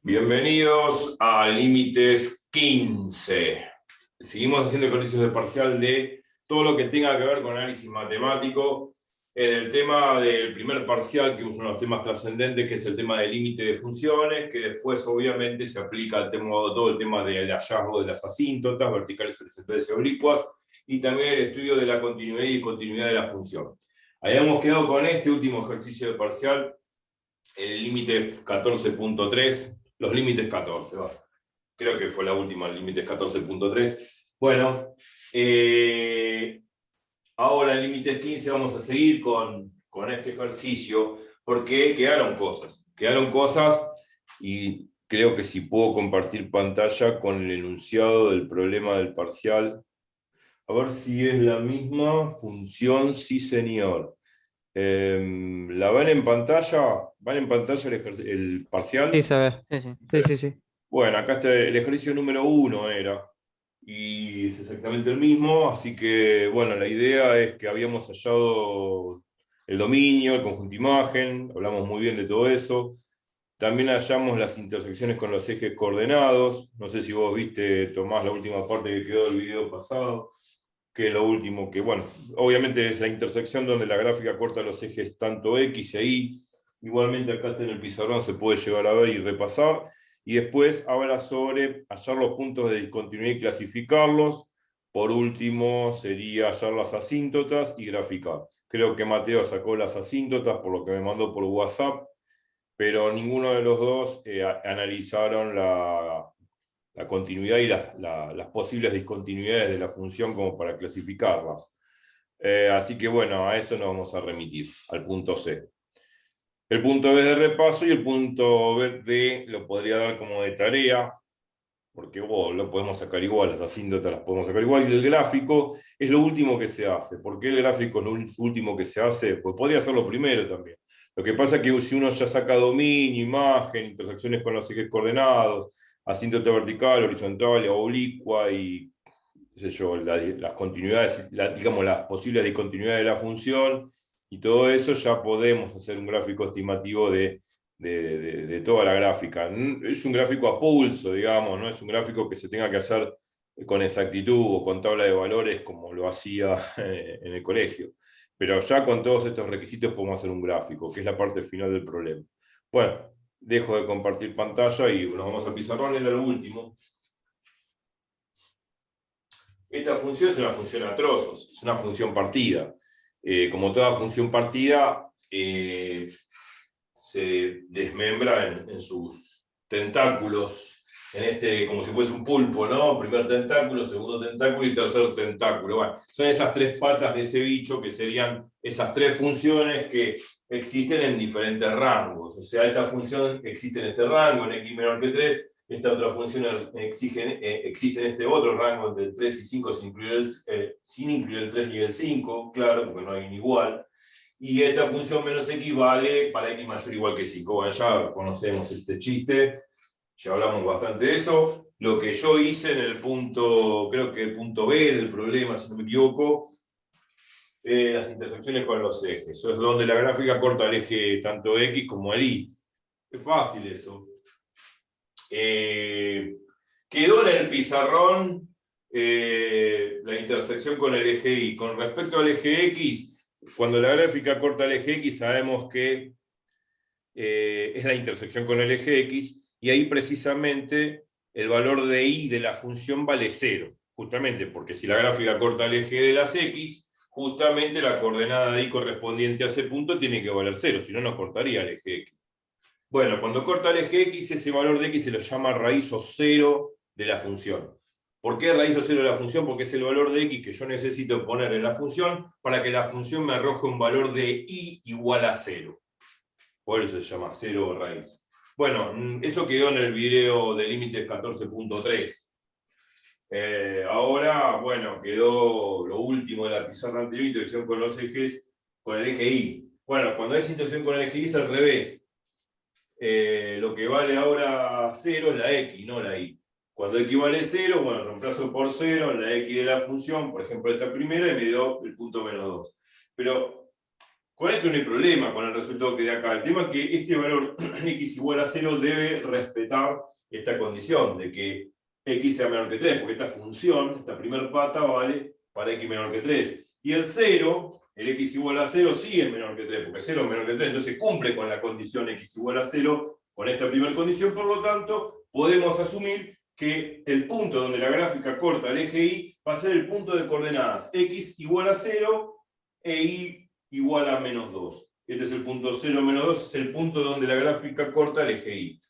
Bienvenidos a Límites 15. Seguimos haciendo ejercicios de parcial de todo lo que tenga que ver con análisis matemático. En el tema del primer parcial, que es uno de los temas trascendentes, que es el tema del límite de funciones, que después obviamente se aplica al tema, todo el tema del hallazgo de las asíntotas, verticales, horizontales y oblicuas, y también el estudio de la continuidad y discontinuidad de la función. Habíamos quedado con este último ejercicio de parcial, el límite 14.3, los límites 14, va. Creo que fue la última, el límite 14.3. Bueno, ahora en límites 15 vamos a seguir con este ejercicio, porque quedaron cosas y creo que si puedo compartir pantalla con el enunciado del problema del parcial, a ver si es la misma función, sí señor. ¿La ven en pantalla? ¿Van en pantalla el Sí, parcial? se ve. Sí, sí. Sí, sí, sí. Bueno, acá está el ejercicio número 1 era, y es exactamente el mismo, así que, bueno, la idea es que habíamos hallado el dominio, el conjunto imagen, hablamos muy bien de todo eso. También hallamos las intersecciones con los ejes coordenados. No sé si vos viste, Tomás, la última parte que quedó del video pasado, que es lo último que, bueno, obviamente es la intersección donde la gráfica corta los ejes tanto X e Y. Igualmente acá está en el pizarrón, se puede llegar a ver y repasar. Y después habla sobre hallar los puntos de discontinuidad y clasificarlos. Por último sería hallar las asíntotas y graficar. Creo que Mateo sacó las asíntotas por lo que me mandó por WhatsApp, pero ninguno de los dos analizaron la continuidad y las posibles discontinuidades de la función como para clasificarlas. Así que bueno, a eso nos vamos a remitir, al punto C. El punto B de repaso y el punto D lo podría dar como de tarea, porque lo podemos sacar igual, las asíntotas las podemos sacar igual, y el gráfico es lo último que se hace. ¿Por qué el gráfico es lo último que se hace? Pues podría ser lo primero también. Lo que pasa es que si uno ya saca dominio, imagen, intersecciones con los ejes coordenados, asíntota vertical, horizontal, oblicua y qué sé yo, las continuidades, digamos, las posibles discontinuidades de la función y todo eso, ya podemos hacer un gráfico estimativo de toda la gráfica. Es un gráfico a pulso, digamos, no es un gráfico que se tenga que hacer con exactitud o con tabla de valores como lo hacía en el colegio. Pero ya con todos estos requisitos podemos hacer un gráfico, que es la parte final del problema. Bueno, dejo de compartir pantalla y nos vamos al pizarrón, era lo último. Esta función es una función a trozos, es una función partida. Como toda función partida, se desmembra en sus tentáculos, como si fuese un pulpo, ¿no? Primer tentáculo, segundo tentáculo y tercer tentáculo. Bueno, son esas tres patas de ese bicho que serían esas tres funciones que existen en diferentes rangos. O sea, esta función existe en este rango, en x menor que 3. Esta otra función existe en este otro rango entre el 3 y 5 sin incluir el 3 ni el 5, claro, porque no hay un igual. Y esta función menos x vale para x mayor o igual que 5. Bueno, ya conocemos este chiste, ya hablamos bastante de eso. Lo que yo hice en el punto, creo que el punto B del problema, si no me equivoco, las intersecciones con los ejes. Eso es donde la gráfica corta el eje tanto x como el y. Es fácil eso. Quedó en el pizarrón la intersección con el eje y. Con respecto al eje x, cuando la gráfica corta el eje x, sabemos que es la intersección con el eje x, y ahí precisamente el valor de y de la función vale 0, justamente porque si la gráfica corta el eje de las x, justamente la coordenada de y correspondiente a ese punto tiene que valer 0, si no, no cortaría el eje x. Bueno, cuando corta el eje x, ese valor de x se lo llama raíz o 0 de la función. ¿Por qué raíz o 0 de la función? Porque es el valor de x que yo necesito poner en la función para que la función me arroje un valor de y igual a 0. Por eso se llama 0 raíz. Bueno, eso quedó en el video de límites 14.3. Ahora, bueno, quedó lo último de la pizarra anterior, intersección con los ejes, con el eje y. Bueno, cuando es intersección con el eje y es al revés. Lo que vale ahora 0 es la x, no la y. Cuando x vale 0, bueno, reemplazo por 0 en la x de la función, por ejemplo esta primera, y me dio el punto menos 2. Pero Con esto no hay problema con el resultado que da acá. El tema es que este valor x igual a 0 debe respetar esta condición de que x sea menor que 3, porque esta función, esta primera pata, vale para x menor que 3. Y el 0, el x igual a 0, sí es menor que 3, porque 0 es menor que 3, entonces cumple con la condición x igual a 0, con esta primera condición, por lo tanto, podemos asumir que el punto donde la gráfica corta el eje Y va a ser el punto de coordenadas x igual a 0 e Y igual a menos 2. Este es el punto 0, menos 2, es el punto donde la gráfica corta el eje Y.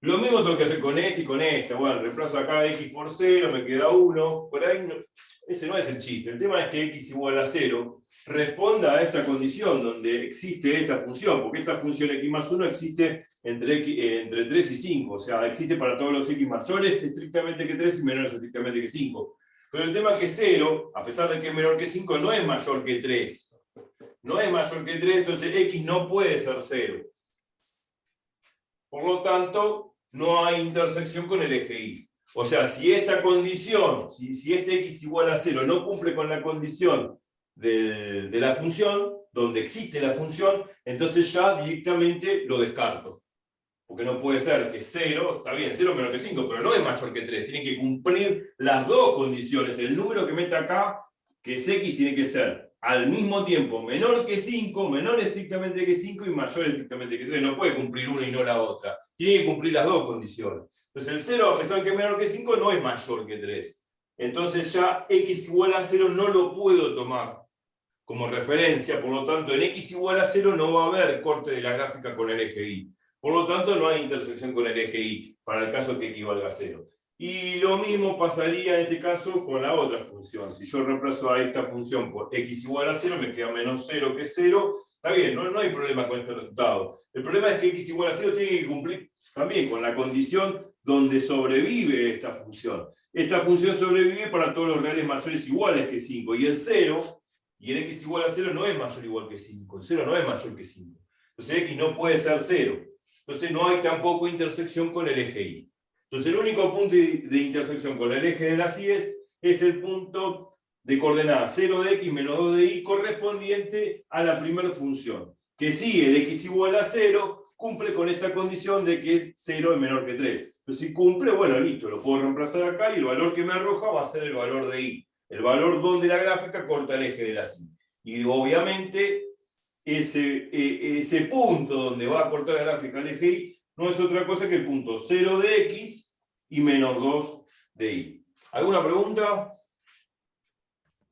Lo mismo tengo que hacer con este y con esta. Bueno, reemplazo acá x por 0, me queda 1. Por ahí no, ese no es el chiste. El tema es que x igual a 0 responda a esta condición donde existe esta función, porque esta función x más 1 existe entre 3 y 5. O sea, existe para todos los x mayores estrictamente que 3 y menores estrictamente que 5. Pero el tema es que 0, a pesar de que es menor que 5, no es mayor que 3. No es mayor que 3, entonces x no puede ser 0. Por lo tanto, no hay intersección con el eje Y. O sea, si esta condición, si este x igual a 0 no cumple con la condición de la función, donde existe la función, entonces ya directamente lo descarto. Porque no puede ser que 0, está bien, 0 menor que 5, pero no es mayor que 3. Tiene que cumplir las dos condiciones. El número que meta acá, que es x, tiene que ser al mismo tiempo menor que 5, menor estrictamente que 5 y mayor estrictamente que 3. No puede cumplir una y no la otra. Tiene que cumplir las dos condiciones. Entonces el 0, a pesar de que es menor que 5, no es mayor que 3. Entonces ya x igual a 0 no lo puedo tomar como referencia. Por lo tanto, en x igual a 0 no va a haber corte de la gráfica con el eje Y. Por lo tanto, no hay intersección con el eje Y, para el caso que x valga a 0. Y lo mismo pasaría en este caso con la otra función. Si yo reemplazo a esta función por x igual a 0, me queda menos 0 que 0. Está bien, no hay problema con este resultado. El problema es que x igual a 0 tiene que cumplir también con la condición donde sobrevive esta función. Esta función sobrevive para todos los reales mayores iguales que 5. Y el 0, y el x igual a 0 no es mayor o igual que 5. El 0 no es mayor que 5. Entonces x no puede ser 0. Entonces no hay tampoco intersección con el eje Y. Entonces el único punto de intersección con el eje de las Y es el punto de coordenadas 0 de x menos 2 de y correspondiente a la primera función. Que si el x igual a 0 cumple con esta condición de que 0 es menor que 3. Entonces si cumple, bueno, listo, lo puedo reemplazar acá y el valor que me arroja va a ser el valor de y. El valor donde la gráfica corta el eje de las Y. Y obviamente ese punto donde va a cortar la gráfica el eje Y no es otra cosa que el punto 0 de x y menos 2 de y. ¿Alguna pregunta?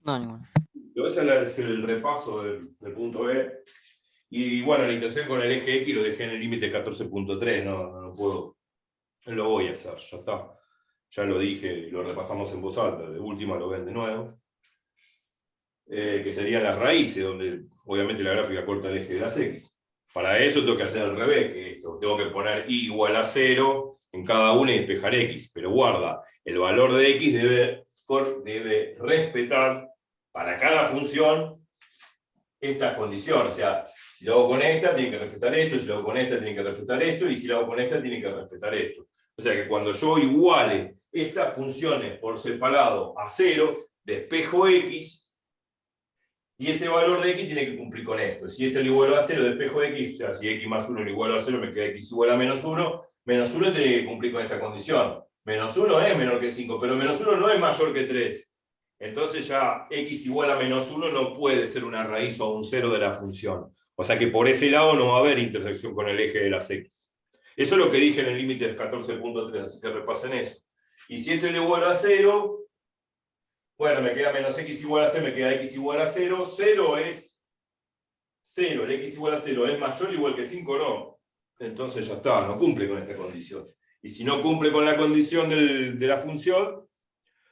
No, ninguna. Ese es el repaso del punto B. Y bueno, la intersección con el eje X lo dejé en el límite 14.3, no puedo, no lo voy a hacer, ya está. Ya lo dije, lo repasamos en voz alta, de última lo ven de nuevo. Que serían las raíces, donde obviamente la gráfica corta el eje de las X. Para eso tengo que hacer al revés que esto. Tengo que poner y igual a 0 en cada una y despejar X. Pero guarda, el valor de X debe respetar para cada función estas condiciones. O sea, si lo hago con esta, tiene que respetar esto, si lo hago con esta, tiene que respetar esto, y si lo hago con esta, tiene que respetar esto. O sea que cuando yo iguale estas funciones por separado a 0, despejo X, y ese valor de x tiene que cumplir con esto. Si este lo igualo a 0, despejo x, o sea, si x más 1 lo igualo a 0, me queda x igual a menos 1. Menos 1 tiene que cumplir con esta condición. Menos 1 es menor que 5, pero menos 1 no es mayor que 3. Entonces ya x igual a menos 1 no puede ser una raíz o un 0 de la función. O sea que por ese lado no va a haber intersección con el eje de las x. Eso es lo que dije en el límite del 14.3, así que repasen eso. Y si esto lo igualo a 0... bueno, me queda menos x igual a 0, me queda x igual a 0. 0 es 0, el x igual a 0 es mayor o igual que 5, no. Entonces ya está, no cumple con esta condición. Y si no cumple con la condición de la función,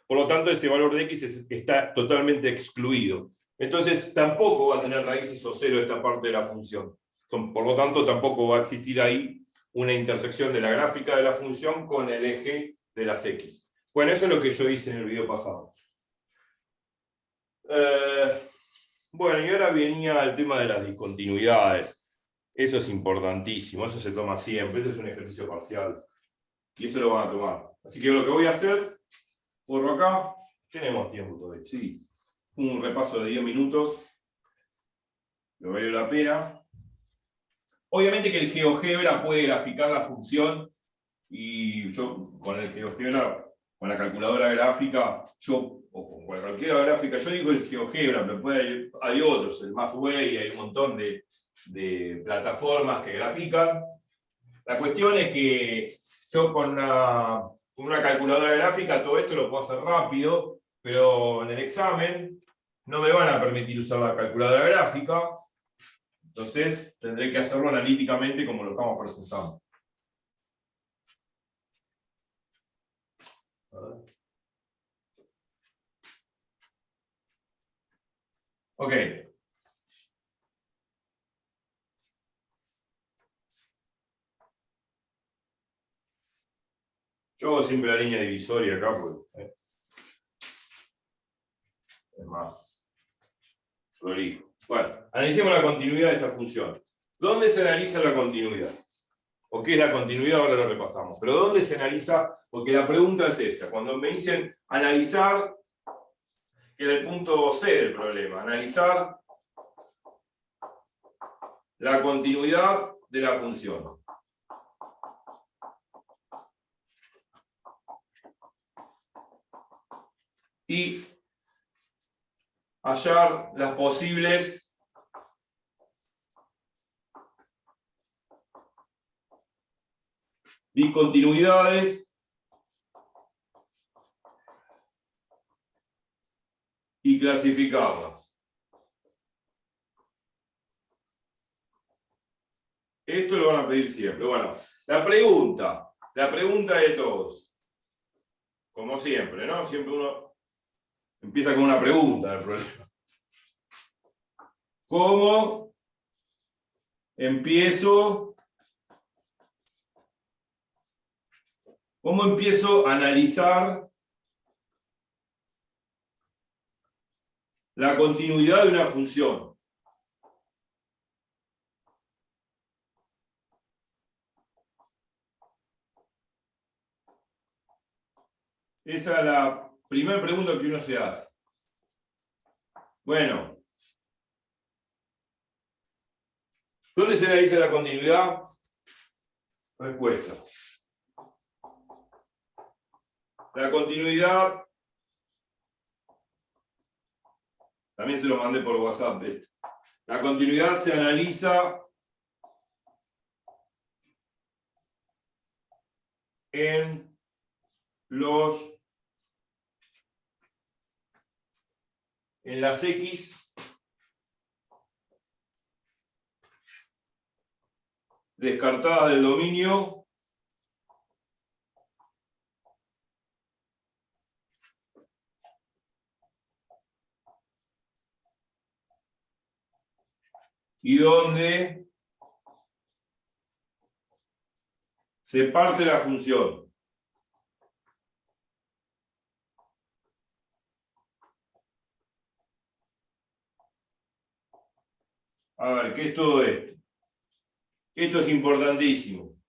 por lo tanto ese valor de x está totalmente excluido. Entonces tampoco va a tener raíces o 0 esta parte de la función. Por lo tanto tampoco va a existir ahí una intersección de la gráfica de la función con el eje de las x. Bueno, eso es lo que yo hice en el video pasado. Bueno, y ahora venía el tema de las discontinuidades. Eso es importantísimo, eso se toma siempre. Este es un ejercicio parcial. Y eso lo van a tomar. Así que lo que voy a hacer, por acá, tenemos tiempo todavía, sí. Un repaso de 10 minutos. Pero vale la pena. Obviamente que el GeoGebra puede graficar la función y yo con el GeoGebra, con la calculadora gráfica, o con cualquier gráfica, yo digo el GeoGebra, pero hay otros, el Mathway, hay un montón de plataformas que grafican. La cuestión es que yo con una calculadora gráfica todo esto lo puedo hacer rápido, pero en el examen no me van a permitir usar la calculadora gráfica, entonces tendré que hacerlo analíticamente como lo estamos presentando. Ok. Yo hago siempre la línea divisoria acá, porque es más prolijo. Bueno, analicemos la continuidad de esta función. ¿Dónde se analiza la continuidad? ¿O qué es la continuidad? Ahora lo repasamos. Pero ¿dónde se analiza? Porque la pregunta es esta. Cuando me dicen analizar, que era el punto C del problema, analizar la continuidad de la función. Y hallar las posibles discontinuidades y clasificarlas. Esto lo van a pedir siempre. Bueno, la pregunta de todos, como siempre, ¿no? Siempre uno empieza con una pregunta del problema. ¿Cómo empiezo a analizar la continuidad de una función? Esa es la primera pregunta que uno se hace. Bueno, ¿dónde se analiza la continuidad? Respuesta. La continuidad, también se lo mandé por WhatsApp. La continuidad se analiza en las X descartadas del dominio y donde se parte la función. A ver, ¿qué es todo esto? Esto es importantísimo.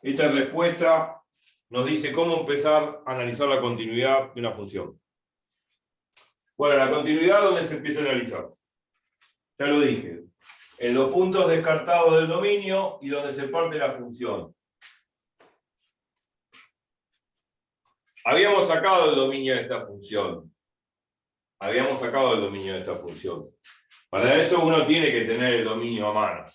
Esta respuesta nos dice cómo empezar a analizar la continuidad de una función. Bueno, la continuidad, ¿dónde se empieza a analizar? Ya lo dije. En los puntos descartados del dominio y donde se parte la función. Habíamos sacado el dominio de esta función. Para eso uno tiene que tener el dominio a mano.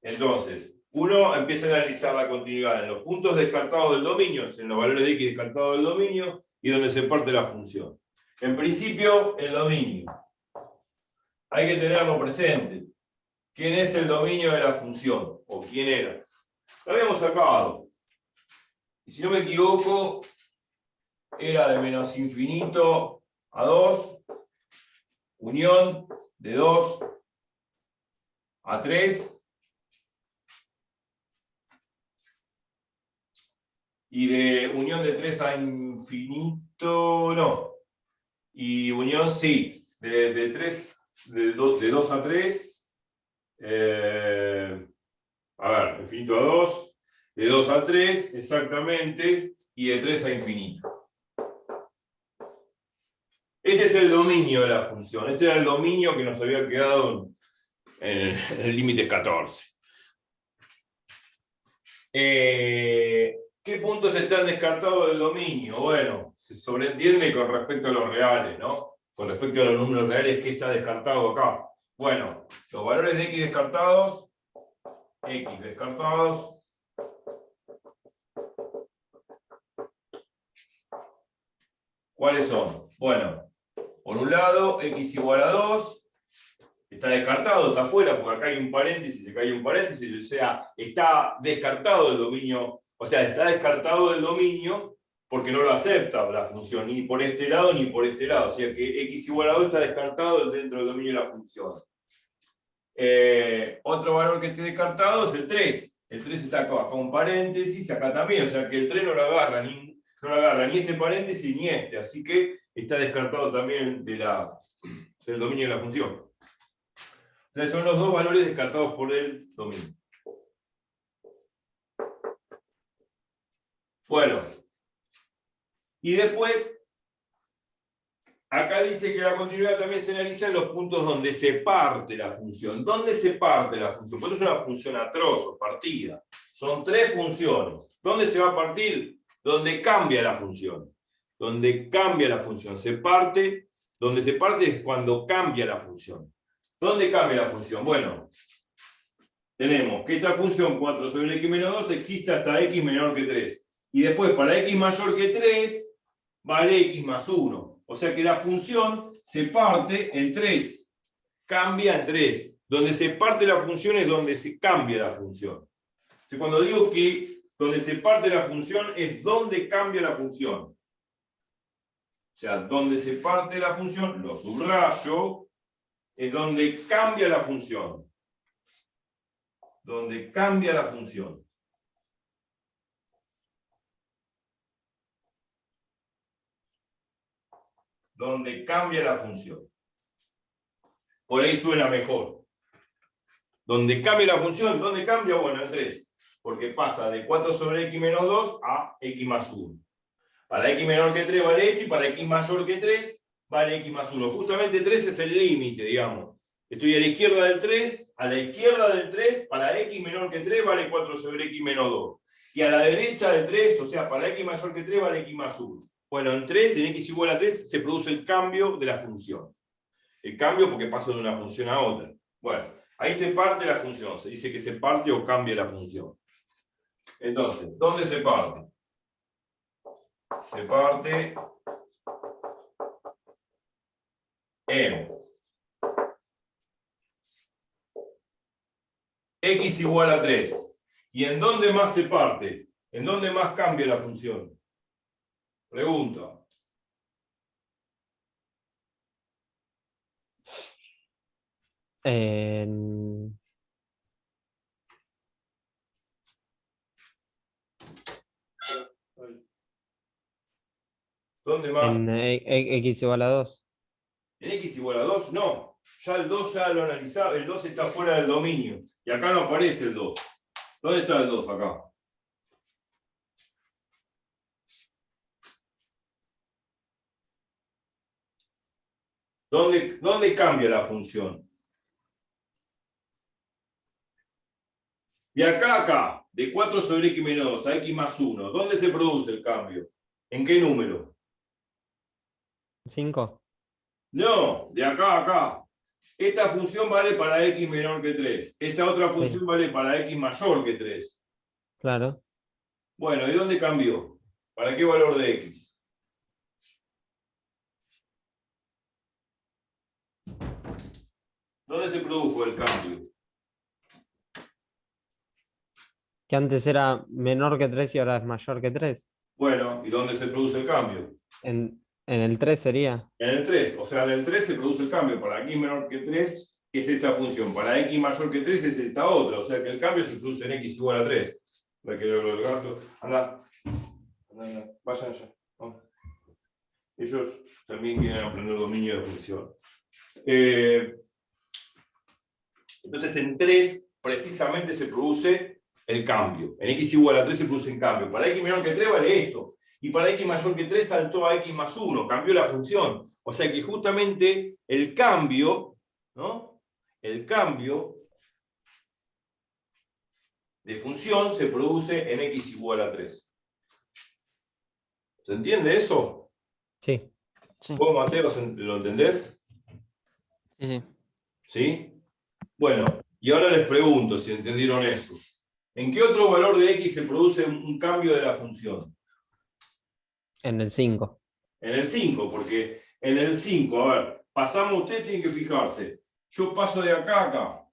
Entonces, uno empieza a analizar la continuidad en los puntos descartados del dominio, en los valores de x descartados del dominio, y donde se parte la función. En principio, el dominio. Hay que tenerlo presente. ¿Quién es el dominio de la función? ¿O quién era? Lo habíamos sacado. Y si no me equivoco, era de menos infinito a 2, unión de 2 a 3, y de unión de 3 a infinito, no. Y unión, sí, de 2 a 3, a ver, infinito a 2, de 2 a 3, exactamente, y de 3 a infinito. Este es el dominio de la función. Este era el dominio que nos había quedado en el límite es 14. ¿Qué puntos están descartados del dominio? Bueno, se sobreentiende con respecto a los reales, ¿no? Con respecto a los números reales, ¿qué está descartado acá? Bueno, los valores de x descartados, ¿cuáles son? Bueno, por un lado, x igual a 2, está descartado, está afuera, porque acá hay un paréntesis, acá hay un paréntesis, o sea, está descartado el dominio, o sea, está descartado el dominio porque no lo acepta la función, ni por este lado ni por este lado, o sea que x igual a 2 está descartado dentro del dominio de la función. Otro valor que esté descartado es el 3. El 3 está acá, un paréntesis, acá también, o sea que el 3 no lo agarra, ni este paréntesis ni este, así que está descartado también del dominio de la función. Entonces son los dos valores descartados por el dominio. Bueno, y después, acá dice que la continuidad también se analiza en los puntos donde se parte la función. ¿Dónde se parte la función? Porque es una función a trozos, partida. Son 3 funciones. ¿Dónde se va a partir? Donde cambia la función. Donde cambia la función. Donde se parte es cuando cambia la función. ¿Dónde cambia la función? Bueno, tenemos que esta función 4 sobre x menos 2 existe hasta x menor que 3. Y después, para x mayor que 3, vale x más 1. O sea que la función se parte en 3. Cambia en 3. Donde se parte la función es donde se cambia la función. Entonces, cuando digo que donde se parte la función es donde cambia la función. O sea, donde se parte la función, lo subrayo, es donde cambia la función. Donde cambia la función. Donde cambia la función. Por ahí suena mejor. Donde cambia la función, ¿dónde cambia? Bueno, en 3. Porque pasa de 4 sobre x menos 2 a x más 1. Para x menor que 3 vale esto, y para x mayor que 3 vale x más 1. Justamente 3 es el límite, digamos. Estoy a la izquierda del 3, para x menor que 3 vale 4 sobre x menos 2. Y a la derecha del 3, o sea, para x mayor que 3 vale x más 1. Bueno, en 3, en x igual a 3, se produce el cambio de la función. El cambio porque pasa de una función a otra. Bueno, ahí se parte la función. Se dice que se parte o cambia la función. Entonces, ¿dónde se parte? Se parte en x igual a 3. ¿Y en dónde más se parte? ¿En dónde más cambia la función? Pregunta. ¿Dónde más? En x igual a 2. ¿En x igual a 2? No. Ya el 2 ya lo analizaba. El 2 está fuera del dominio. Y acá no aparece el 2. ¿Dónde está el 2 acá? ¿Dónde cambia la función? De acá a acá, de 4 sobre x menos 2 a x más 1, ¿dónde se produce el cambio? ¿En qué número? 5. No, de acá a acá. Esta función vale para x menor que 3. Esta otra función vale para x mayor que 3. Claro. Bueno, ¿y dónde cambió? ¿Para qué valor de x? ¿Dónde se produjo el cambio? Que antes era menor que 3 y ahora es mayor que 3. Bueno, ¿y dónde se produce el cambio? En el 3 sería. En el 3. O sea, en el 3 se produce el cambio. Para x menor que 3 es esta función. Para x mayor que 3 es esta otra. O sea que el cambio se produce en x igual a 3. Para que lo del gato. Anda. Vayan allá. Vamos. Ellos también quieren aprender dominio de función. Entonces en 3 precisamente se produce el cambio. En x igual a 3 se produce el cambio. Para x menor que 3 vale esto. Y para x mayor que 3 saltó a x más 1. Cambió la función. O sea que justamente el cambio, ¿no?, el cambio de función se produce en x igual a 3. ¿Se entiende eso? Sí. Sí, ¿Vos, Mateo, lo entendés? sí, sí. ¿Sí? Bueno, y ahora les pregunto si entendieron eso. ¿En qué otro valor de x se produce un cambio de la función? En el 5. En el 5, porque en el 5, a ver, pasamos, ustedes tienen que fijarse. Yo paso de acá a acá.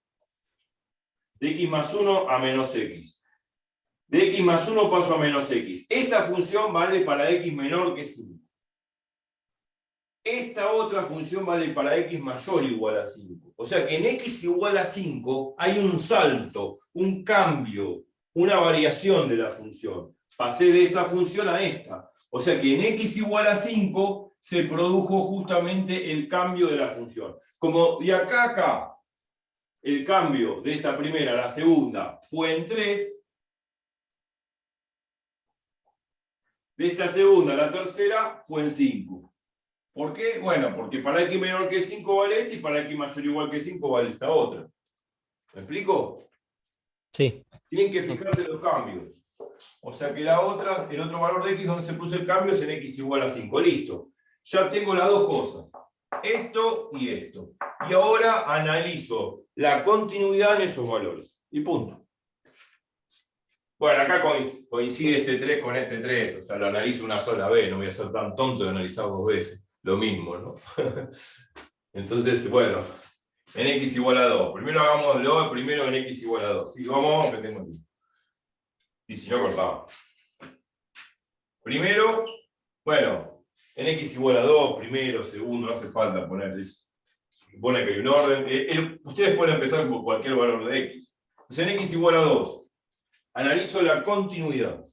De x más 1 a menos x. De x más 1 paso a menos x. Esta función vale para x menor que 5. Esta otra función vale para x mayor o igual a 5. O sea que en x igual a 5 hay un salto, un cambio, una variación de la función. Pasé de esta función a esta. O sea que en x igual a 5 se produjo justamente el cambio de la función. Como de acá a acá, el cambio de esta primera a la segunda fue en 3, de esta segunda a la tercera fue en 5. ¿Por qué? Bueno, porque para x menor que 5 vale esta y para x mayor o igual que 5 vale esta otra. ¿Me explico? Sí. Tienen que fijarse los cambios. O sea que la otra, el otro valor de x donde se produce el cambio es en x igual a 5. Listo. Ya tengo las dos cosas. Esto y esto. Y ahora analizo la continuidad en esos valores. Y punto. Bueno, acá coincide este 3 con este 3. O sea, lo analizo una sola vez. No voy a ser tan tonto de analizar dos veces. Lo mismo, ¿no? Entonces, bueno, en x igual a 2. Primero hagámoslo, primero en x igual a 2. Sí, vamos, que tengo aquí. Y si no, cortamos. Primero, bueno, en x igual a 2, primero, segundo, no hace falta poner eso. Se supone que hay un orden. Ustedes pueden empezar por cualquier valor de x. Entonces, en x igual a 2, analizo la continuidad.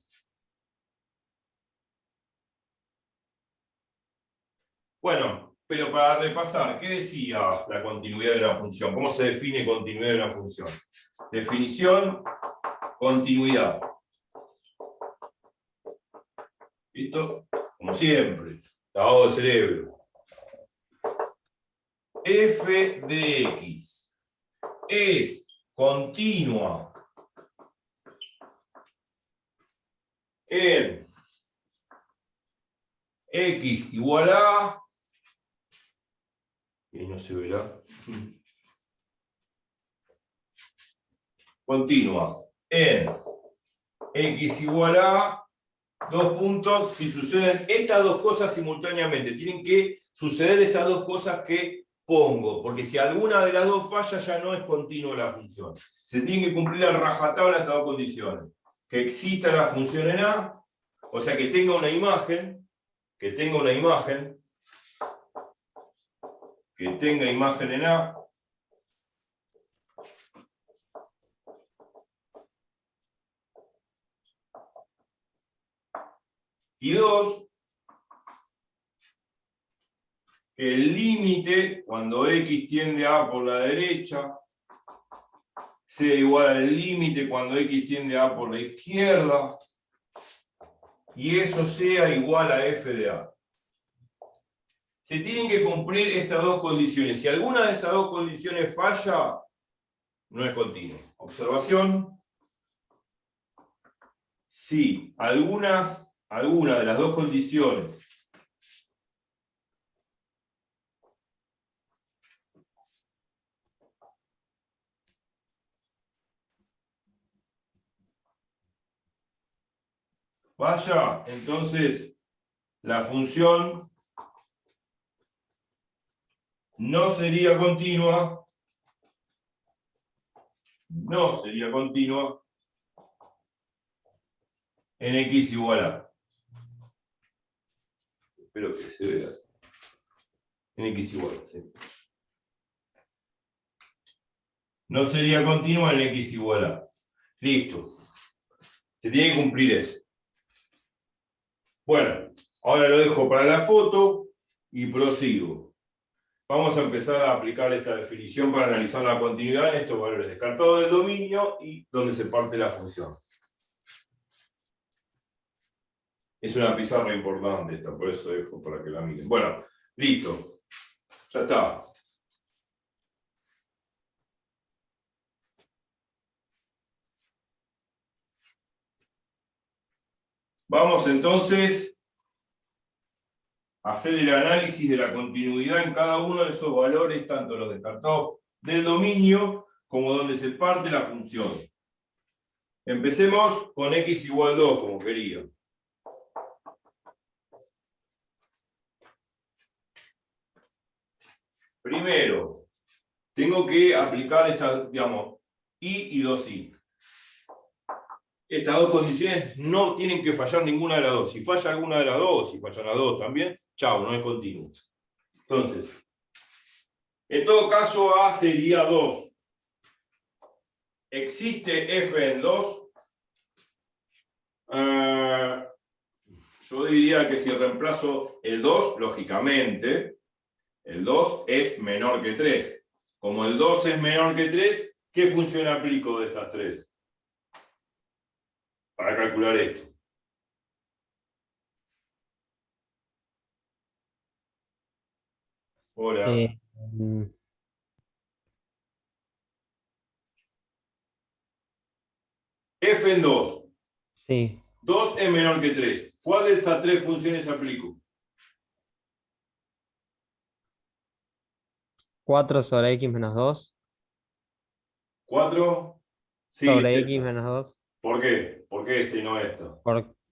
Bueno, pero para repasar, ¿qué decía la continuidad de la función? ¿Cómo se define continuidad de una función? Definición, continuidad. ¿Listo? Como siempre, lavado de cerebro. F de x es continua en x igual a... Y no se verá. Continua en x igual a... Dos puntos, si suceden estas dos cosas simultáneamente. Tienen que suceder estas dos cosas que pongo, porque si alguna de las dos falla ya no es continua la función. Se tiene que cumplir a rajatabla estas dos condiciones. Que exista la función en A, o sea que tenga una imagen, que tenga imagen en A, y dos, que el límite, cuando x tiende a A por la derecha, sea igual al límite cuando x tiende a A por la izquierda, y eso sea igual a f de A. Se tienen que cumplir estas dos condiciones. Si alguna de esas dos condiciones falla, no es continuo. Observación. Si alguna de las dos condiciones falla, entonces la función no sería continua, en x igual a. Espero que se vea. En x igual a, sí. No sería continua en x igual a. Listo. Se tiene que cumplir eso. Bueno, ahora lo dejo para la foto y prosigo. Vamos a empezar a aplicar esta definición para analizar la continuidad en estos valores descartados del dominio y donde se parte la función. Es una pizarra importante esta, por eso dejo para que la miren. Bueno, listo. Ya está. Vamos entonces a hacer el análisis de la continuidad en cada uno de esos valores, tanto los descartados del dominio como donde se parte la función. Empecemos con x igual 2, como quería. Primero, tengo que aplicar estas, digamos, y 2i. Estas dos condiciones no tienen que fallar ninguna de las dos. Si falla alguna de las dos, si fallan las dos también, chao, no es continuo. Entonces, en todo caso, A sería 2. ¿Existe f en 2? Yo diría que si reemplazo el 2, lógicamente, el 2 es menor que 3. Como el 2 es menor que 3, ¿qué función aplico de estas tres? Para calcular esto. Hola. F en 2. Sí. 2 es menor que 3. ¿Cuál de estas tres funciones aplico? 4 sobre x menos 2 4. Sí, sobre esta. x menos 2. ¿Por qué? ¿Por qué esta y no esta?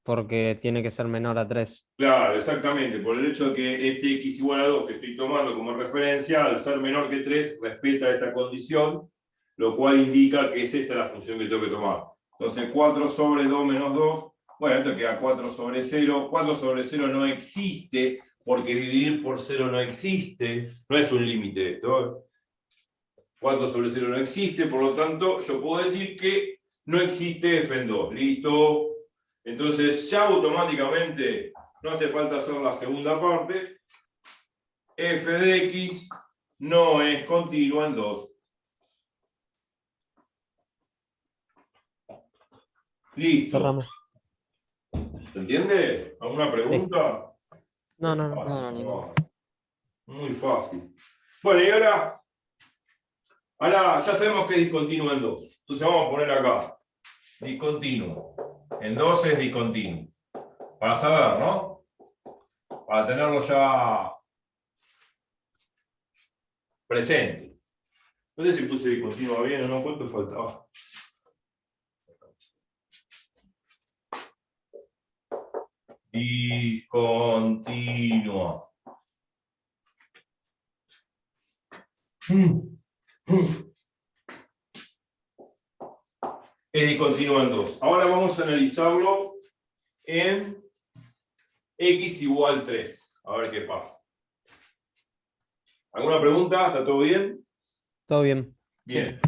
Porque tiene que ser menor a 3. Claro, exactamente. Por el hecho de que este x igual a 2 que estoy tomando como referencia, al ser menor que 3, respeta esta condición, lo cual indica que es esta la función que tengo que tomar. Entonces 4 sobre 2 menos 2, bueno, esto queda 4 sobre 0. 4 sobre 0 no existe, porque dividir por 0 no existe. No es un límite esto. 4 sobre 0 no existe, por lo tanto, yo puedo decir que no existe f en 2. ¿Listo? Entonces, ya automáticamente, no hace falta hacer la segunda parte, f de x no es continua en 2. Listo. Cerramos. ¿Se entiende? ¿Alguna pregunta? No, no, no. No, ninguna. Muy fácil. Bueno, y ahora ya sabemos que es discontinuo en 2. Entonces vamos a poner acá, discontinuo. En 2 es discontinuo. Para saber, ¿no? Para tenerlo ya presente. No sé si puse discontinua bien o no, ¿cuánto faltaba? Discontinua. Es discontinua en 2. Ahora vamos a analizarlo en x igual 3. A ver qué pasa. ¿Alguna pregunta? ¿Está todo bien? Todo bien. Bien.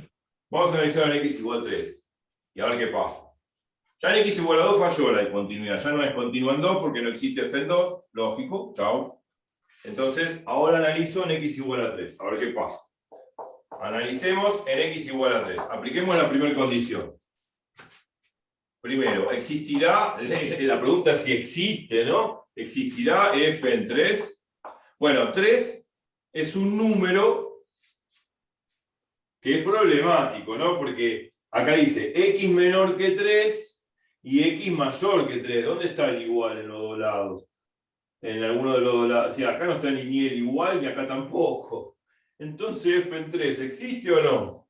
Vamos a analizar en x igual 3. Y a ver qué pasa. Ya en x igual a 2 falló la discontinuidad. Ya no es continua en 2 porque no existe f en 2. Lógico. Chao. Entonces, ahora analizo en x igual a 3. A ver qué pasa. Analicemos en x igual a 3. Apliquemos la primera condición. Primero, ¿existirá? La pregunta es si existe, ¿no? ¿Existirá f en 3? Bueno, 3 es un número que es problemático, ¿no? Porque acá dice x menor que 3 y x mayor que 3. ¿Dónde está el igual en los dos lados? En alguno de los dos lados. O sea, acá no está ni el igual ni acá tampoco. Entonces, f en 3, ¿existe o no?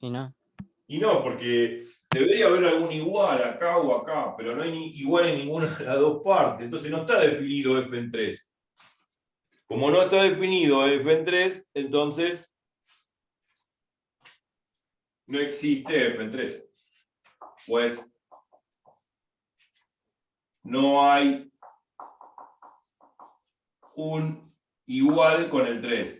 Y no. Y no, porque debería haber algún igual acá o acá, pero no hay igual en ninguna de las dos partes. Entonces no está definido f en 3. Como no está definido f en 3, entonces no existe f en 3. Pues no hay un igual con el 3.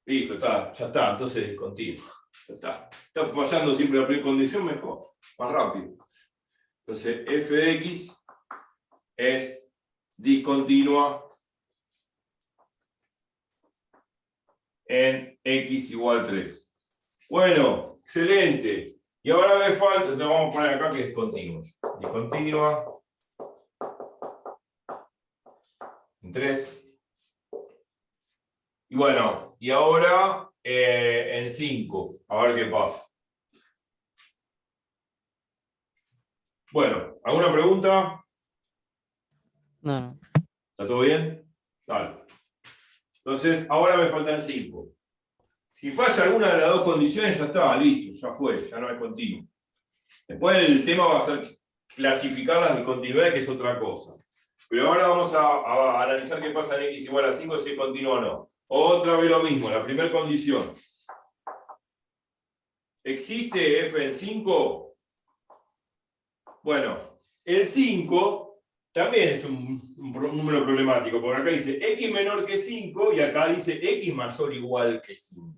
Listo, está, ya está, entonces es discontinuo. Ya está. Está fallando siempre la primera condición, mejor, más rápido. Entonces, f de x es discontinua en x igual 3. Bueno, excelente. Y ahora me falta, te vamos a poner acá que es discontinua. Discontinua en 3. Y bueno, y ahora en 5. A ver qué pasa. Bueno, ¿alguna pregunta? No, no. ¿Está todo bien? Dale. Entonces, ahora me faltan 5. Si falla alguna de las dos condiciones, ya está, listo, ya fue, ya no hay continuo. Después el tema va a ser clasificar las discontinuidades, que es otra cosa. Pero ahora vamos a analizar qué pasa en x igual a 5, si es continuo o no. Otra vez lo mismo, la primera condición. ¿Existe f en 5? Bueno, el 5 también es un número problemático, porque acá dice x menor que 5 y acá dice x mayor o igual que 5.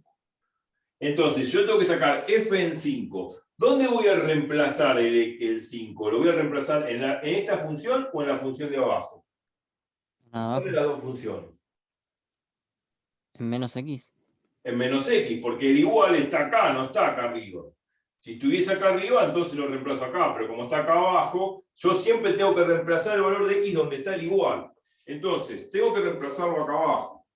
Entonces, yo tengo que sacar f en 5. ¿Dónde voy a reemplazar el 5? ¿Lo voy a reemplazar en esta función o en la función de abajo? Abajo. ¿Cuál de las dos funciones? En menos X. En menos x, porque el igual está acá, no está acá arriba. Si estuviese acá arriba, entonces lo reemplazo acá, pero como está acá abajo, yo siempre tengo que reemplazar el valor de x donde está el igual. Entonces, tengo que reemplazarlo acá abajo.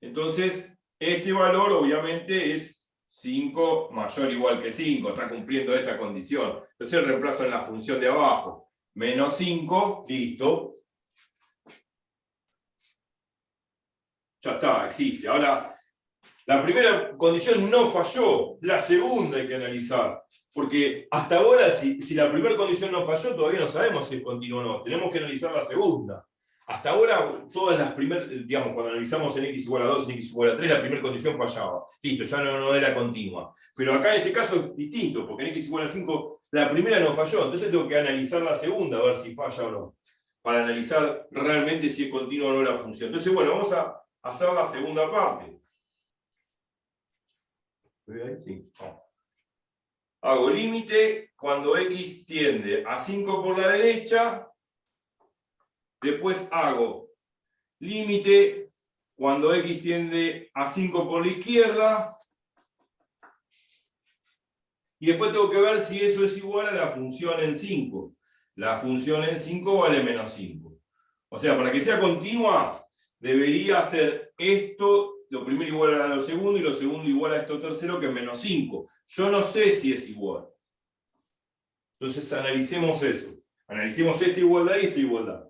Entonces, este valor obviamente es 5 mayor o igual que 5, está cumpliendo esta condición. Entonces reemplazo en la función de abajo. Menos 5, listo. Ya está, existe. Ahora, la primera condición no falló, la segunda hay que analizar. Porque hasta ahora, si la primera condición no falló, todavía no sabemos si es continuo o no. Tenemos que analizar la segunda. Hasta ahora, todas las primeras, digamos, cuando analizamos en x igual a 2, en x igual a 3, la primera condición fallaba. Listo, ya no era continua. Pero acá en este caso es distinto, porque en x igual a 5, la primera no falló. Entonces tengo que analizar la segunda, a ver si falla o no. Para analizar realmente si es continua o no la función. Entonces, bueno, vamos a hacer la segunda parte. Sí. Hago límite cuando x tiende a 5 por la derecha. Después hago límite cuando x tiende a 5 por la izquierda. Y después tengo que ver si eso es igual a la función en 5. La función en 5 vale menos 5. O sea, para que sea continua, debería hacer esto, lo primero igual a lo segundo, y lo segundo igual a esto tercero, que es menos 5. Yo no sé si es igual. Entonces analicemos eso. Analicemos esta igualdad y esta igualdad.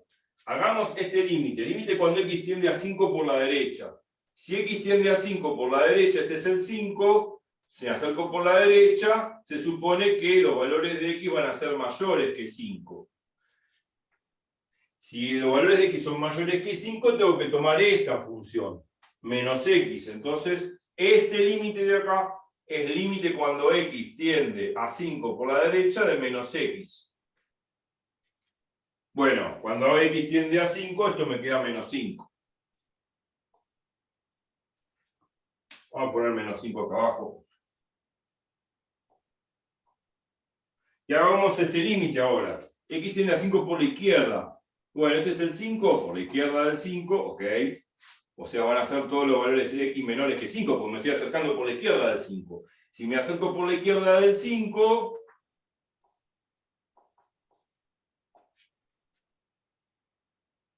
Hagamos este límite. Límite cuando x tiende a 5 por la derecha. Si x tiende a 5 por la derecha, este es el 5. Si me acerco por la derecha, se supone que los valores de x van a ser mayores que 5. Si los valores de x son mayores que 5, tengo que tomar esta función, menos x. Entonces, este límite de acá es el límite cuando x tiende a 5 por la derecha de menos x. Bueno, cuando x tiende a 5, esto me queda menos 5. Vamos a poner menos 5 acá abajo. Y hagamos este límite ahora. X tiende a 5 por la izquierda. Bueno, este es el 5, por la izquierda del 5, ok. O sea, van a ser todos los valores de x menores que 5, porque me estoy acercando por la izquierda del 5. Si me acerco por la izquierda del 5,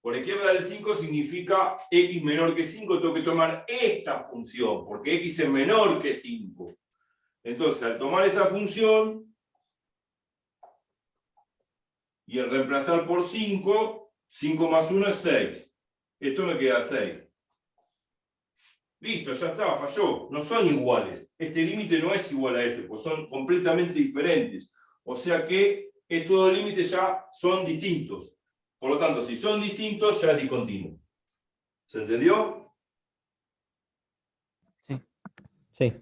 por la izquierda del 5 significa x menor que 5, tengo que tomar esta función, porque x es menor que 5. Entonces, al tomar esa función, y al reemplazar por 5, 5 más 1 es 6. Esto me queda 6. Listo, ya está, falló. No son iguales. Este límite no es igual a este, pues son completamente diferentes. O sea que estos dos límites ya son distintos. Por lo tanto, si son distintos, ya es discontinuo. ¿Se entendió? Sí. Sí.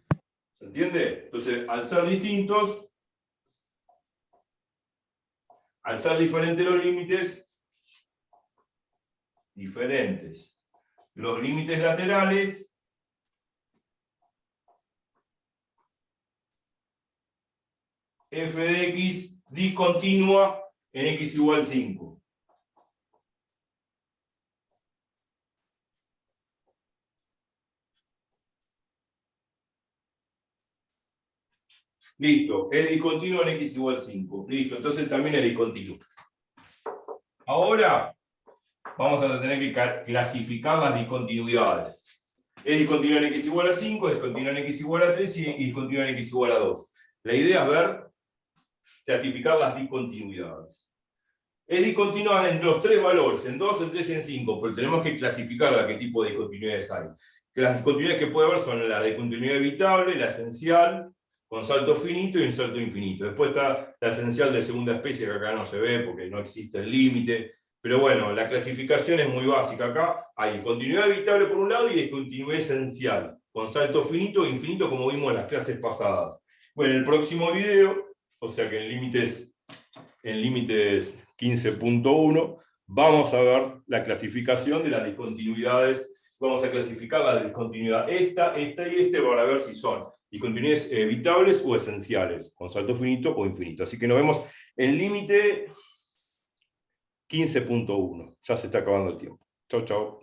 ¿Se entiende? Entonces, al ser distintos, al ser diferentes los límites, diferentes. Los límites laterales f de x discontinua en x igual 5. Listo, es discontinuo en x igual 5. Listo, entonces también es discontinuo. Ahora vamos a tener que clasificar las discontinuidades. Es discontinuo en x igual a 5, es discontinuo en x igual a 3 y discontinuo en x igual a 2. La idea es ver clasificar las discontinuidades. Es discontinua en los tres valores, en 2, en 3 y en 5, pero tenemos que clasificar a qué tipo de discontinuidades hay. Las discontinuidades que puede haber son la discontinuidad evitable, la esencial, con salto finito y un salto infinito. Después está la esencial de segunda especie, que acá no se ve porque no existe el límite. Pero bueno, la clasificación es muy básica acá. Hay discontinuidad evitable por un lado y discontinuidad esencial, con salto finito e infinito, como vimos en las clases pasadas. Bueno, en el próximo video, o sea que en límites 15.1, vamos a ver la clasificación de las discontinuidades. Vamos a clasificar la discontinuidad esta y para ver si son discontinuidades evitables o esenciales, con salto finito o infinito. Así que nos vemos en límite 15.1. Ya se está acabando el tiempo. Chau, chau.